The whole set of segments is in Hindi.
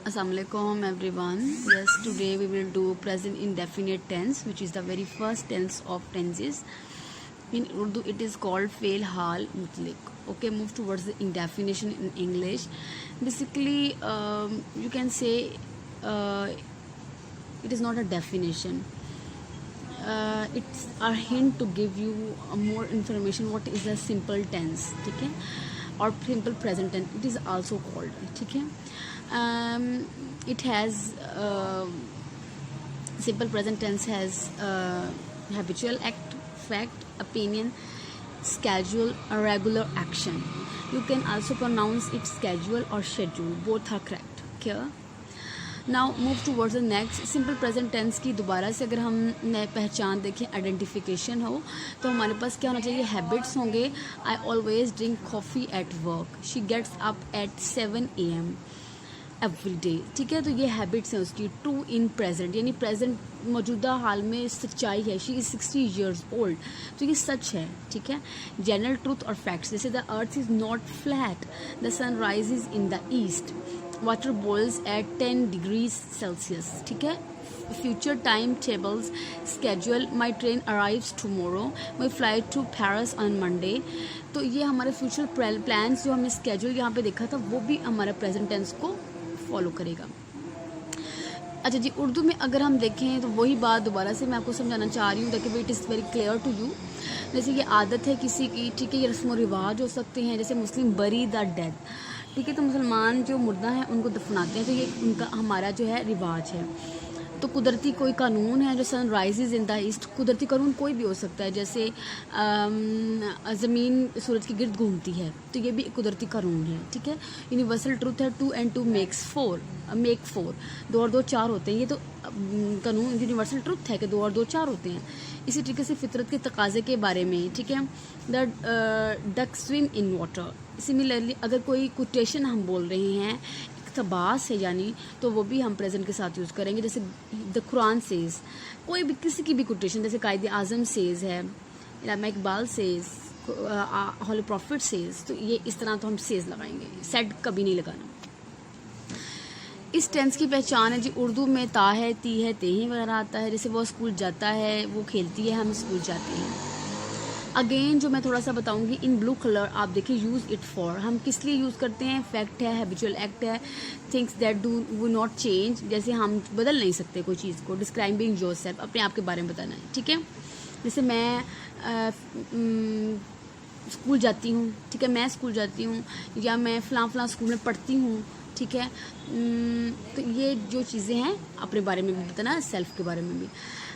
Assalamualaikum everyone. Yes, today we will do present indefinite tense, which is the very first tense of tenses. In Urdu, it is called fail hal mutlik. Okay, move towards the indefinition in English. Basically, you can say it is not a definition. It's a hint to give you more information. What is a simple tense? ठीक है, or simple present tense. It is also called. ठीक है. It has simple present tense has habitual act, fact, opinion, schedule, or regular action. You can also pronounce it schedule or schedule. Both are correct. Clear? Now move towards the next. Simple present tense की दोबारा से अगर हम नए पहचान देखें, आइडेंटिफिकेशन हो, तो हमारे पास क्या होना चाहिए? हैबिट्स होंगे. I always drink coffee at work. She gets up at 7 AM every day. ठीक है, तो ये हैबिट्स हैं उसकी. ट्रू इन प्रेजेंट यानी प्रेजेंट मौजूदा हाल में सच्चाई है. She is 60 years old. तो ये सच है. ठीक है. जनरल ट्रूथ और फैक्ट्स, जैसे the earth is not flat, the sun rises in the east, water boils at 10 degrees Celsius. ठीक है. Future timetables, schedule, my train arrives tomorrow, my flight to Paris on Monday. तो ये हमारे फ्यूचर प्लान्स जो हमने स्केड्यूल यहाँ पे देखा था, वो भी हमारे प्रेजेंट टेंस को फॉलो करेगा. अच्छा जी, उर्दू में अगर हम देखें तो वही बात दोबारा से मैं आपको समझाना चाह रही हूँ ताकि it is very clear to you. जैसे ये आदत है किसी की, ठीक है, ये रस्म व रिवाज हो सकते हैं. जैसे मुस्लिम बरी द डेड. ठीक है, तो मुसलमान जो मुर्दा हैं उनको दफनाते हैं, तो ये उनका हमारा जो है रिवाज है. तो कुदरती कोई कानून है जो sun rises in the east. कुदरती कानून कोई भी हो सकता है, जैसे ज़मीन सूरज के गिर्द घूमती है, तो ये भी कुदरती कानून है. ठीक है. यूनिवर्सल ट्रूथ है 2 and 2 makes 4. 2 और 2 4 होते हैं. ये तो कानून यूनिवर्सल ट्रूथ है कि 2 और 2 4 होते हैं. इसी तरीके से फितरत के तकाजे के बारे में. ठीक है. The duck swim in water. Similarly अगर कोई कोटेशन हम बोल रहे हैं, इक़्तिबास है यानी, तो वो भी हम प्रेजेंट के साथ यूज़ करेंगे. जैसे द कुरान सेज, कोई भी किसी की भी कोटेशन, जैसे कायदे आज़म सेज है, Allama Iqbal says, holy prophet says, तो ये इस तरह तो हम सेज लगाएंगे. सेड कभी नहीं लगाना. इस टेंस की पहचान है जी. उर्दू में ता है, ती है, तेही वगैरह आता है. जैसे वो स्कूल जाता है, वो खेलती है, हम स्कूल जाते हैं. अगेन जो मैं थोड़ा सा बताऊंगी, इन ब्लू कलर आप देखिए, यूज़ इट फॉर. हम किस लिए यूज़ करते हैं? फैक्ट है, हैबिचुअल एक्ट है, थिंग्स दैट डू वो नॉट चेंज. जैसे हम बदल नहीं सकते कोई चीज़ को. डिस्क्राइबिंग योरसेल्फ, अपने आप के बारे में बताना है. ठीक है. जैसे मैं स्कूल जाती हूँ. ठीक है, मैं स्कूल जाती हूँ, या मैं फ़लाँ स्कूल में पढ़ती हूँ. ठीक है. तो ये जो चीज़ें हैं अपने बारे में भी बताना, सेल्फ के बारे में भी.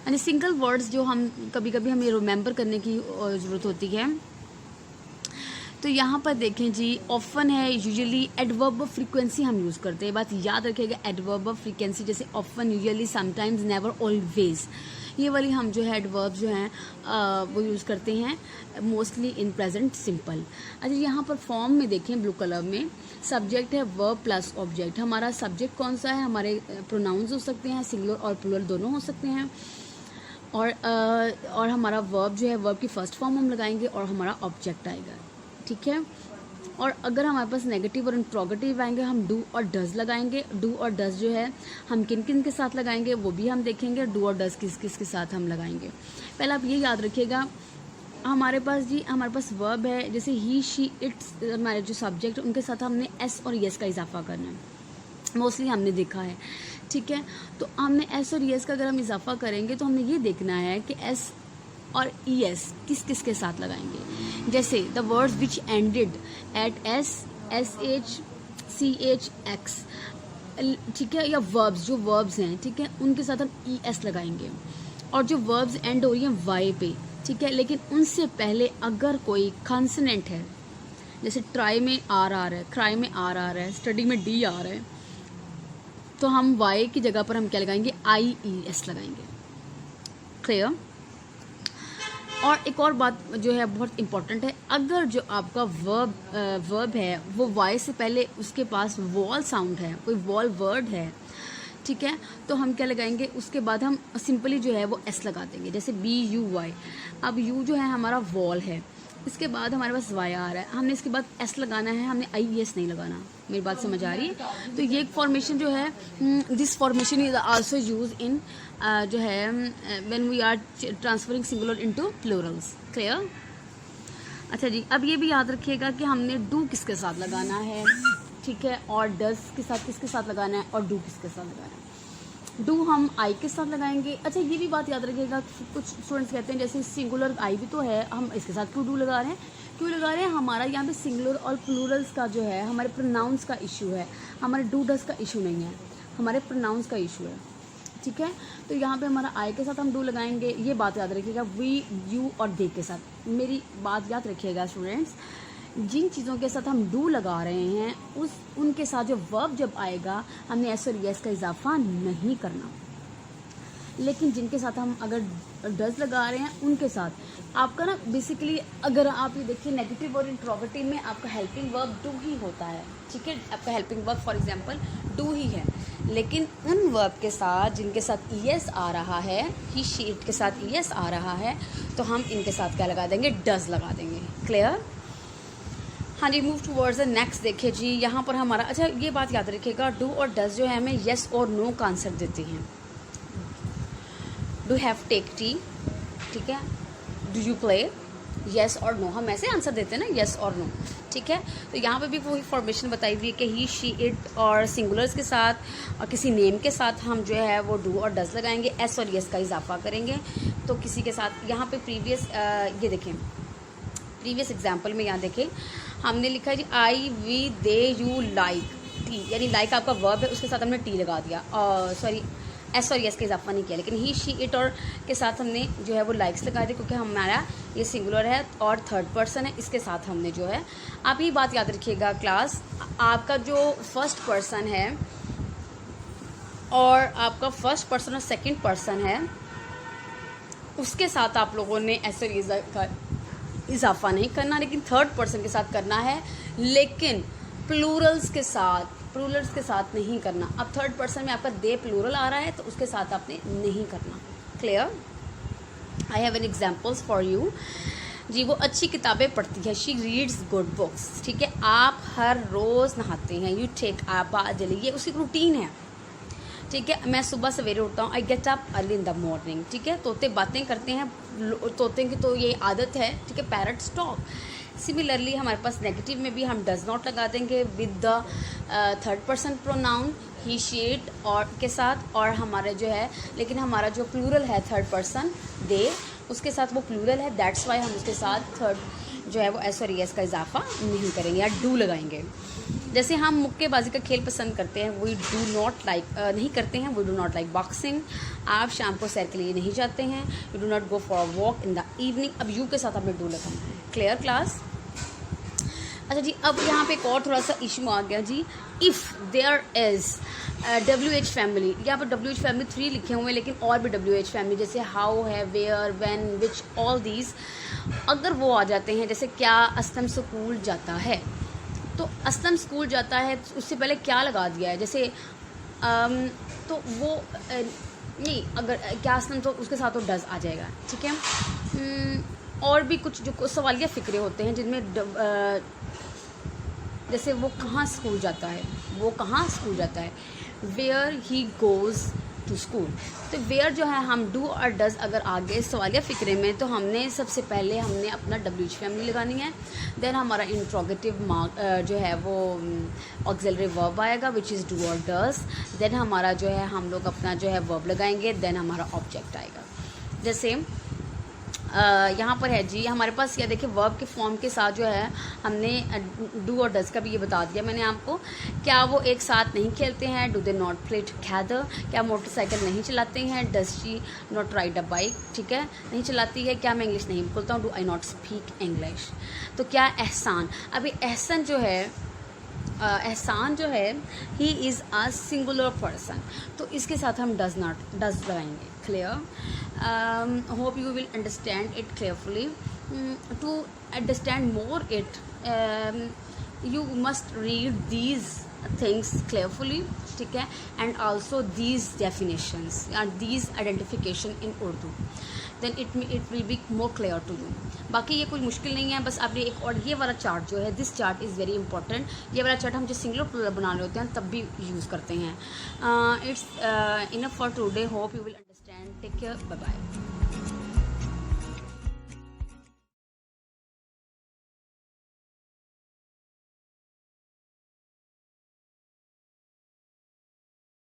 यानी सिंगल वर्ड्स जो हम कभी कभी हमें रिमेंबर करने की ज़रूरत होती है. तो यहाँ पर देखें जी, ऑफन है, यूजुअली. एडवर्ब ऑफ फ्रीक्वेंसी हम यूज़ करते हैं. बात याद रखिएगा, एडवर्ब ऑफ फ्रीक्वेंसी, जैसे often, usually, sometimes, never, always, ये वाली हम जो है एडवर्ब जो हैं वो यूज़ करते हैं मोस्टली इन प्रेजेंट सिंपल. अच्छा, यहाँ पर फॉर्म में देखें ब्लू कलर में, सब्जेक्ट है वर्ब प्लस ऑब्जेक्ट. हमारा सब्जेक्ट कौन सा है? हमारे प्रोनाउंस हो सकते हैं, सिंगुलर और प्लूरल दोनों हो सकते हैं. और हमारा वर्ब जो है, वर्ब की फर्स्ट फॉर्म हम लगाएंगे और हमारा ऑब्जेक्ट आएगा. ठीक है. और अगर हमारे पास नेगेटिव और इंट्रोगेटिव आएंगे, हम डू और डज लगाएंगे. डू और डज जो है हम किन किन के साथ लगाएंगे वो भी हम देखेंगे. डू और डज किस किस के साथ हम लगाएंगे. पहले आप ये याद रखिएगा, हमारे पास वर्ब है, जैसे ही, शी, इट्स, हमारे जो सब्जेक्ट उनके साथ हमने एस और यस का इजाफा करना है. मोस्टली हमने देखा है. ठीक है. तो हमने एस और यस का अगर हम इजाफा करेंगे तो हमने ये देखना है कि एस और ई एस किस किस के साथ लगाएंगे. जैसे the words which ended at S, S H, C H, X. ठीक है. या वर्ब्स, जो वर्ब्स हैं, ठीक है, उनके साथ हम ई एस लगाएंगे. और जो वर्ब्स एंड हो रही हैं वाई पे, ठीक है, लेकिन उनसे पहले अगर कोई कॉन्सोनेंट है, जैसे ट्राई में आर आ रहा है, क्राई में आर आ रहा है, स्टडी में डी आ रहा है, तो हम वाई की जगह पर हम क्या लगाएंगे? आई ई एस लगाएंगे. क्लियर. और एक और बात जो है बहुत इंपॉर्टेंट है, अगर जो आपका वर्ब है वो वाई से पहले उसके पास वॉल साउंड है, कोई वॉल वर्ड है, ठीक है, तो हम क्या लगाएंगे? उसके बाद हम सिंपली जो है वो एस लगा देंगे. जैसे बी यू वाई. अब यू जो है हमारा वॉल है, इसके बाद हमारे पास वाई आ रहा है, हमने इसके बाद एस लगाना है, हमने आई एस नहीं लगाना। मेरी बात समझ आ रही है? तो ये एक फॉर्मेशन जो है, this formation is also use in जो है when we are transferring singular into plurals. Clear? अच्छा जी, अब ये भी याद रखिएगा कि हमने डू किसके साथ लगाना है, ठीक है, और डज के साथ किसके साथ लगाना है, और डू किसके साथ लगाना है। डू हम आई के साथ लगाएंगे। अच्छा, ये भी बात याद रखिएगा, कुछ स्टूडेंट्स कहते हैं जैसे सिंगुलर आई भी तो है, हम इसके साथ क्यों डू लगा रहे हैं? क्यों लगा रहे हैं? हमारा यहाँ पे सिंगुलर और प्लूरल्स का जो है हमारे प्रोनाउंस का इशू है, हमारे डू डज का इशू नहीं है, हमारे प्रोनाउंस का इशू है, ठीक है। तो यहाँ पे हमारा आई के साथ हम डू लगाएंगे, ये बात याद रखिएगा, वी, यू और दे के साथ। मेरी बात याद रखिएगा स्टूडेंट्स, जिन चीज़ों के साथ हम डू लगा रहे हैं उनके साथ जो वर्ब जब आएगा हमने एस और यस का इजाफा नहीं करना, लेकिन जिनके साथ हम अगर डज लगा रहे हैं उनके साथ आपका ना बेसिकली, अगर आप ये देखिए नेगेटिव और इंट्रोगेटिव में आपका हेल्पिंग वर्ब डू ही होता है, ठीक है। आपका helping verb for example do he है, लेकिन उन वर्ब के साथ जिनके साथ ईएस आ रहा है, ही शी इट के साथ ईएस आ रहा है, तो हम इनके साथ क्या लगा देंगे? डज लगा देंगे। क्लियर? हाँ जी, मूव टूवर्ड्स द नेक्स्ट। देखिए जी, यहाँ पर हमारा, अच्छा ये बात याद रखिएगा, डू और डज जो है हमें येस और नो का आंसर देती हैं। डू हैव टेक टी, ठीक है, डू यू प्ले, येस और नो, हम ऐसे आंसर देते हैं ना, येस और नो, ठीक है। तो यहाँ पे भी वही फॉर्मेशन बताई हुई है कि ही, शी, इट और सिंगुलर्स के साथ और किसी नेम के साथ हम जो है वो डू और डज लगाएंगे, एस और येस का इजाफा करेंगे। तो किसी के साथ यहाँ पे प्रीवियस ये देखें, प्रीवियस एग्जाम्पल में यहाँ देखें हमने लिखा है जी, I, we, they, you, like, T, यानी लाइक आपका वर्ब है, उसके साथ हमने टी लगा दिया, और सॉरी एस और यस का इजाफा नहीं किया, लेकिन ही, शी, इट और के साथ हमने जो है वो लाइक्स लगा दिए, क्योंकि हमारा ये सिंगुलर है और थर्ड पर्सन है, इसके साथ हमने जो है, आप ये बात याद रखिएगा क्लास, आपका जो फर्स्ट पर्सन है और आपका फर्स्ट पर्सन और सेकेंड पर्सन है, उसके साथ आप लोगों ने एस और यस का इजाफा नहीं करना, लेकिन थर्ड पर्सन के साथ करना है, लेकिन प्लूरल्स के साथ नहीं करना। अब थर्ड पर्सन में आपका दे प्लूरल आ रहा है तो उसके साथ आपने नहीं करना। Clear? I have an examples for you जी। वो अच्छी किताबें पढ़ती है, शी रीड्स गुड बुक्स, ठीक है। आप हर रोज़ नहाते हैं, you take a bath daily, ये उसकी रूटीन है, ठीक है। मैं सुबह सवेरे उठता हूँ, I get up early in the morning, ठीक है। तोते बातें करते हैं, तोते की तो ये आदत है, ठीक है। Parrots talk. सिमिलरली हमारे पास नेगेटिव में भी हम डज नॉट लगा देंगे with the third person pronoun he, she, it और के साथ, और हमारे जो है, लेकिन हमारा जो प्लूरल है थर्ड पर्सन दे, उसके साथ वो प्लूरल है, दैट्स वाई हम उसके साथ थर्ड जो है वो एस और एस का इजाफा नहीं करेंगे या डू लगाएंगे। जैसे हम मुक्केबाजी का खेल पसंद करते हैं, वी डू नॉट लाइक, नहीं करते हैं, we do not like boxing. आप शाम को सैर के लिए नहीं जाते हैं, you do not go for a walk in the evening. अब यू के साथ हमें डू लगाना है। Clear class? अच्छा जी, अब यहाँ पे एक और थोड़ा सा इशू आ गया जी। If there is WH family, यहाँ पर WH फैमिली 3 लिखे हुए हैं, लेकिन और भी WH फैमिली जैसे हाउ है, where, when, which, all these, अगर वो आ जाते हैं, जैसे क्या असलम स्कूल जाता है, तो असलम स्कूल जाता है, उससे पहले क्या लगा दिया है, जैसे तो वो नहीं, अगर क्या असलम तो उसके साथ तो डज आ जाएगा, ठीक है। और भी कुछ जो सवालिया फ़िक्रे होते हैं जिनमें जैसे वो कहाँ स्कूल जाता है, वो कहाँ स्कूल जाता है, where he goes to school. तो वेयर जो है हम डू और डज अगर आ गए सवालिया फ़िक्रे में, तो हमने सबसे पहले हमने अपना WH फैमिली लगानी है, देन हमारा इंट्रोगेटिव जो है वो ऑक्सिलरी वर्ब आएगा विच इज़ डू और डज, देन हमारा जो है हम लोग अपना जो है वर्ब लगाएंगे, देन हमारा ऑब्जेक्ट आएगा। जैसे यहाँ पर है जी, हमारे पास यह देखिए वर्ब के फॉर्म के साथ जो है हमने डू और डज का भी ये बता दिया मैंने आपको। क्या वो एक साथ नहीं खेलते हैं, do they not play together. क्या मोटरसाइकिल नहीं चलाते हैं, does she not ride a bike, ठीक है, नहीं चलाती है। क्या मैं इंग्लिश नहीं बोलता हूँ, do I not speak English. तो क्या एहसान, अभी एहसन जो है, एहसान जो है he is a singular person, तो इसके साथ हम डज लगाएंगे। Clear? Hope you will understand it carefully. To understand more it, you must read these things clearfully, ठीक है, एंड आल्सो दीज डेफिनेशंस या these identification in Urdu, then it will be more clear to you. बाकी ये कोई मुश्किल नहीं है, बस आपने एक और ये वाला चार्ट जो है, this chart is very important. ये वाला चार्ट हम जो सिंगुलर प्लूरल बना रहे होते हैं तब भी यूज़ करते हैं। It's enough for today, hope you will understand, take care, bye bye.